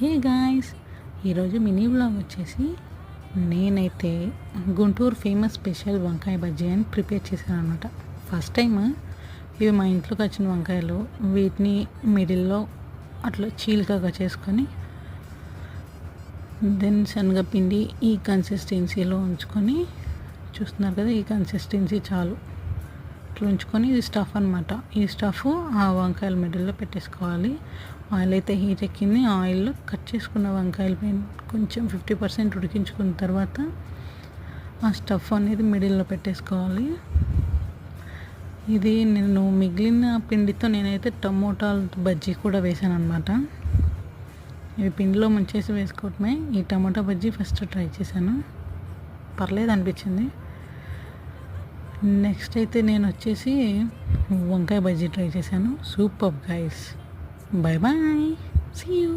Hey guys, ఈరోజు mini vlog వచ్చేసి నేనైతే గుంటూరు ఫేమస్ స్పెషల్ వంకాయ బజ్జీ అని ప్రిపేర్ చేశాను అనమాట. ఫస్ట్ టైం ఇవి మా ఇంట్లోకి వచ్చిన వంకాయలు, వీటిని మిడిల్లో అట్లా చీలికగా చేసుకొని దెన్ శనగపిండి ఈ కన్సిస్టెన్సీలో ఉంచుకొని, చూస్తున్నారు కదా ఈ కన్సిస్టెన్సీ చాలు, ఇట్లా ఉంచుకొని ఇది స్టఫ్ అనమాట. ఈ స్టఫ్ ఆ వంకాయల మిడిల్లో పెట్టేసుకోవాలి. ఆయిల్ అయితే హీట్ ఎక్కింది. ఆయిల్లో కట్ చేసుకున్న వంకాయల పైన కొంచెం 50% ఉడికించుకున్న తర్వాత ఆ స్టఫ్ అనేది మిడిల్లో పెట్టేసుకోవాలి. ఇది నేను మిగిలిన పిండితో నేనైతే టమోటాల బజ్జీ కూడా వేసాను అనమాట. ఇవి పిండిలో ముంచేసి వేసుకోవటమే. ఈ టమాటా బజ్జీ ఫస్ట్ ట్రై చేశాను, పర్లేదు అనిపించింది. నెక్స్ట్ అయితే నేను వచ్చేసి వంకాయ బజ్జీ ట్రై చేశాను. Super guys, bye bye, see you.